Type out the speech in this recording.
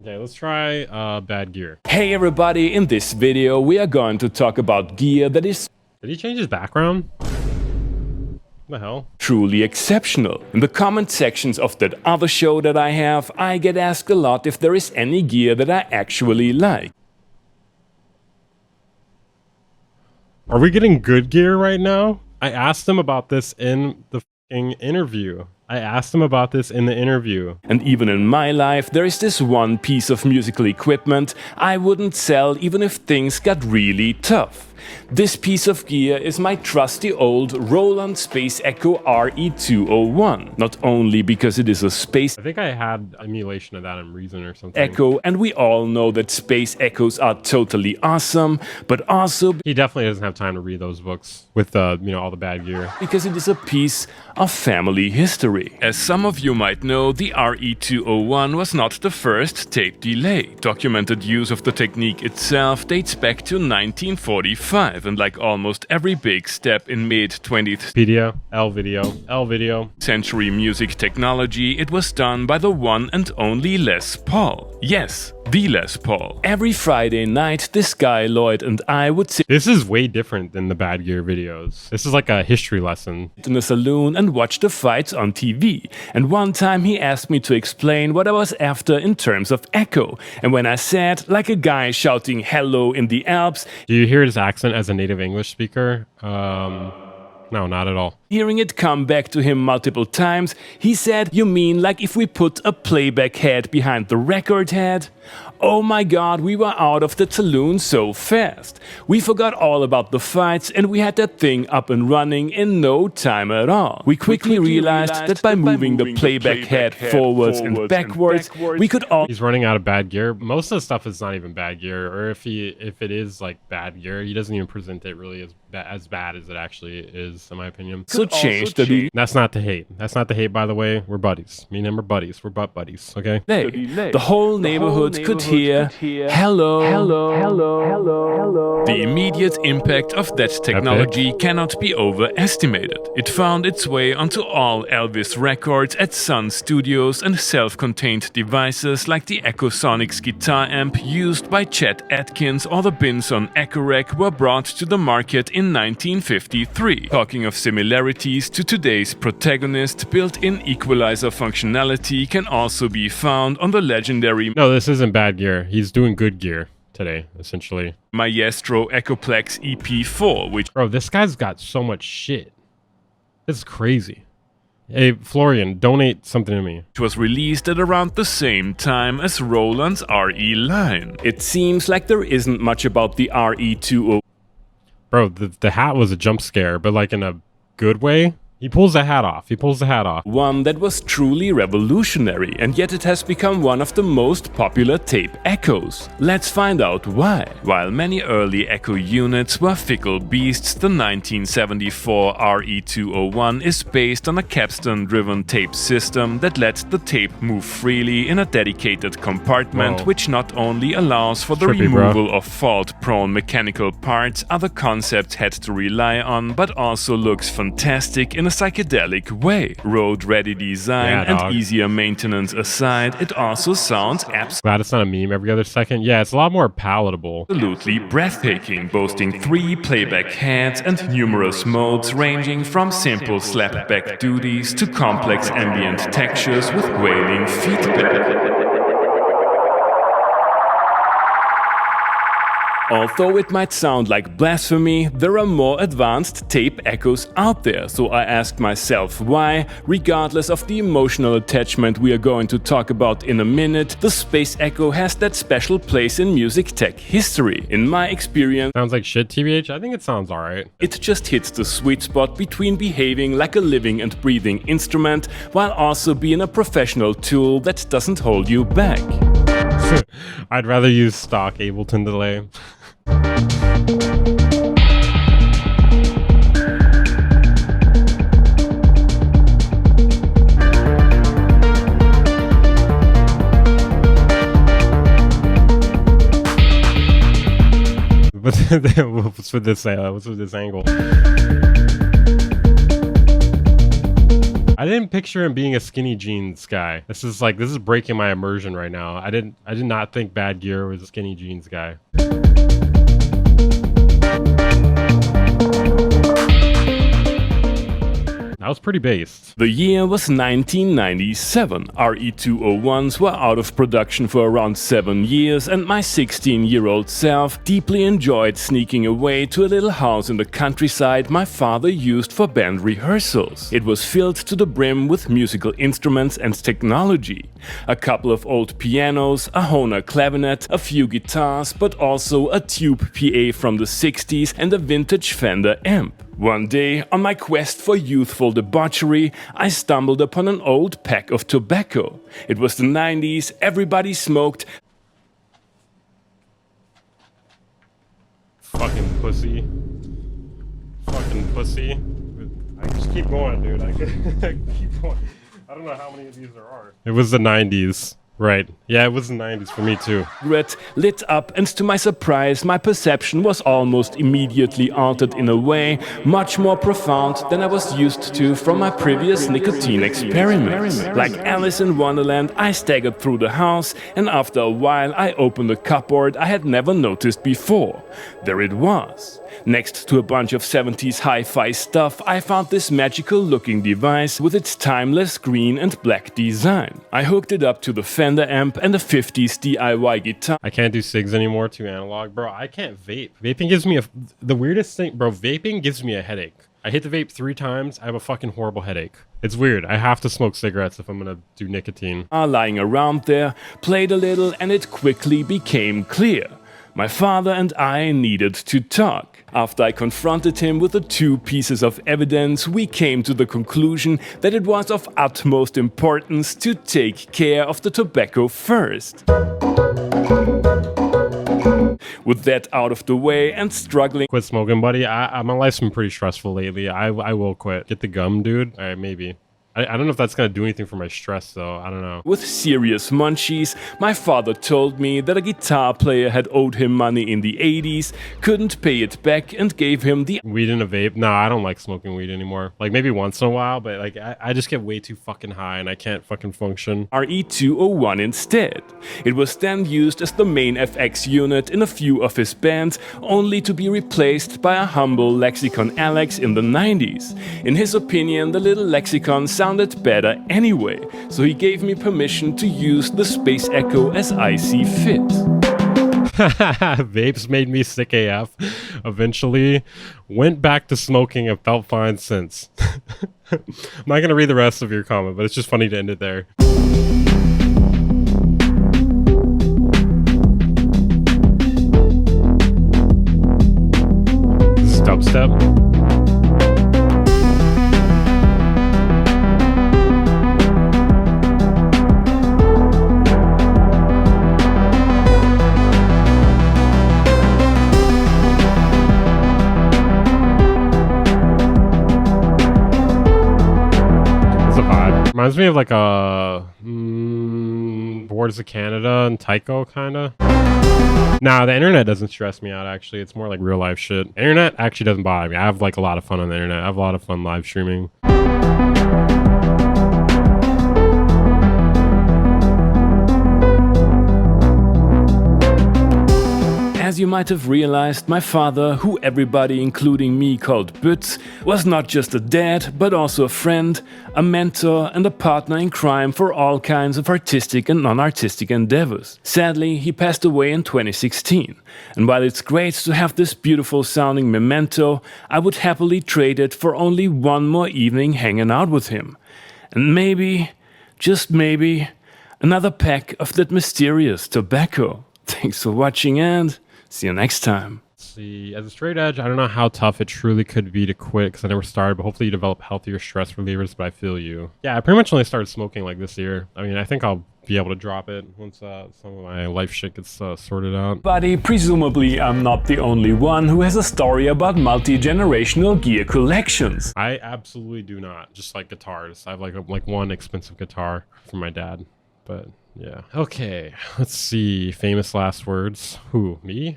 Okay, let's try bad gear. Hey everybody, in this video we are going to talk about gear that is Did he change his background? What the hell? truly exceptional. In the comment sections of that other show that I have, I get asked a lot if there is any gear that I actually like. Are we getting good gear right now? I asked him about this in the fucking interview. And even in my life, there is this one piece of musical equipment I wouldn't sell even if things got really tough. This piece of gear is my trusty old Roland Space Echo RE201. Not only because it is a space I think I had emulation of that in Reason or something. Echo, and we all know that space echoes are totally awesome, but also He definitely doesn't have time to read those books with all the bad gear. because it is a piece of family history. As some of you might know, the RE201 was not the first tape delay. Documented use of the technique itself dates back to 1945, and like almost every big step in mid-20th L video. century music technology, it was done by the one and only Les Paul. Yes, the Les Paul. Every Friday night, this guy Lloyd and I would sit This is way different than the bad gear videos. This is like a history lesson. in a saloon and watch the fights on TV. And one time he asked me to explain what I was after in terms of echo. And when I said, like a guy shouting hello in the Alps, Do you hear his accent as a native English speaker? No, not at all. hearing it come back to him multiple times, he said, "You mean like if we put a playback head behind the record head?" Oh my god, we were out of the saloon so fast. We forgot all about the fights and we had that thing up and running in no time at all. We quickly realized that by moving the playback head forwards and backwards, we could all He's running out of bad gear. Most of the stuff is not even bad gear, or if it is like bad gear, he doesn't even present it really as bad as it actually is, in my opinion. so change the That's not the hate. That's not the hate, by the way. We're buddies. Me and him are buddies. We're butt buddies, okay? delay. The whole neighborhood could hear hello, hello, hello, hello, hello. The immediate impact of that technology cannot be overestimated. It found its way onto all Elvis records at Sun Studios, and self-contained devices like the Echosonics guitar amp used by Chet Atkins or the Binson Echo Rack were brought to the market in 1953. Talking of similarities to today's protagonist, built-in equalizer functionality can also be found on the legendary No, this isn't bad gear. He's doing good gear today, essentially. Maestro Echoplex EP4, which Bro, this guy's got so much shit. This is crazy. Hey, Florian, donate something to me. was released at around the same time as Roland's RE line. It seems like there isn't much about the RE201 Bro, the hat was a jump scare, but like in a good way. He pulls the hat off. that was truly revolutionary, and yet it has become one of the most popular tape echoes. Let's find out why. While many early echo units were fickle beasts, the 1974 RE201 is based on a capstan-driven tape system that lets the tape move freely in a dedicated compartment, Whoa. which not only allows for the Trippy, bro. removal of fault-prone mechanical parts other concepts had to rely on, but also looks fantastic in a psychedelic way. Road-ready design Yeah, dog. and easier maintenance aside, it also sounds Glad it's not a meme every other second. Yeah, it's a lot more palatable. absolutely breathtaking, boasting 3 playback heads and numerous modes ranging from simple slapback duties to complex ambient textures with wailing feedback. Although it might sound like blasphemy, there are more advanced tape echoes out there, so I asked myself why, regardless of the emotional attachment we are going to talk about in a minute, the Space Echo has that special place in music tech history. In my experience, Sounds like shit, TBH. I think it sounds alright. it just hits the sweet spot between behaving like a living and breathing instrument while also being a professional tool that doesn't hold you back. I'd rather use stock Ableton delay. What's with this angle? I didn't picture him being a skinny jeans guy. This is breaking my immersion right now. I did not think Bad Gear was a skinny jeans guy. That was pretty based. The year was 1997. RE201s were out of production for around 7 years, and my 16-year-old self deeply enjoyed sneaking away to a little house in the countryside my father used for band rehearsals. It was filled to the brim with musical instruments and technology. A couple of old pianos, a Hohner clavinet, a few guitars, but also a tube PA from the 60s and a vintage Fender amp. One day, on my quest for youthful debauchery, I stumbled upon an old pack of tobacco. It was the 90s, everybody smoked. Fucking pussy. Fucking pussy. I just keep going, dude. I keep going. I don't know how many of these there are. It was the 90s. Right. Yeah, it was the 90s for me too. Red lit up, and to my surprise, my perception was almost immediately altered in a way much more profound than I was used to from my previous nicotine experiments. Like Alice in Wonderland, I staggered through the house, and after a while I opened a cupboard I had never noticed before. There it was. Next to a bunch of 70s hi-fi stuff, I found this magical looking device with its timeless green and black design. I hooked it up to the Fender amp and a 50s DIY guitar. I can't do SIGs anymore, too analog. Bro, I can't vape. Vaping gives me the weirdest thing, bro, vaping gives me a headache. I hit the vape 3 times, I have a fucking horrible headache. It's weird, I have to smoke cigarettes if I'm gonna do nicotine. Lying around there, played a little, and it quickly became clear. My father and I needed to talk. After I confronted him with the 2 pieces of evidence, we came to the conclusion that it was of utmost importance to take care of the tobacco first. With that out of the way and struggling... Quit smoking, buddy. My life's been pretty stressful lately. I will quit. Get the gum, dude. All right, maybe. I don't know if that's gonna do anything for my stress, though. I don't know. With serious munchies, my father told me that a guitar player had owed him money in the 80s, couldn't pay it back, and gave him the... Weed in a vape? No, I don't like smoking weed anymore. Like, maybe once in a while, but like, I just get way too fucking high and I can't fucking function. RE201 instead. It was then used as the main FX unit in a few of his bands, only to be replaced by a humble Lexicon Alex in the 90s. In his opinion, the little Lexicon sounded better anyway, so he gave me permission to use the Space Echo as I see fit. Vapes made me sick AF. Eventually, went back to smoking and felt fine since. I'm not gonna read the rest of your comment, but it's just funny to end it there. This is dubstep. Reminds me of like a Boards of Canada and Tycho kinda. Nah, the internet doesn't stress me out actually. It's more like real life shit. Internet actually doesn't bother me. I have like a lot of fun on the internet. I have a lot of fun live streaming. As you might have realized, my father, who everybody including me called Bütz, was not just a dad, but also a friend, a mentor and a partner in crime for all kinds of artistic and non-artistic endeavors. Sadly, he passed away in 2016, and while it's great to have this beautiful sounding memento, I would happily trade it for only one more evening hanging out with him. And maybe, just maybe, another pack of that mysterious tobacco. Thanks for watching and... see you next time. See, as a straight edge, I don't know how tough it truly could be to quit because I never started, but hopefully you develop healthier stress relievers, but I feel you. Yeah, I pretty much only started smoking like this year. I mean, I think I'll be able to drop it once some of my life shit gets sorted out. Buddy, presumably I'm not the only one who has a story about multi-generational gear collections. I absolutely do not. Just like guitars. I have like one expensive guitar from my dad, but... yeah. Okay, let's see. Famous last words. Who? Me?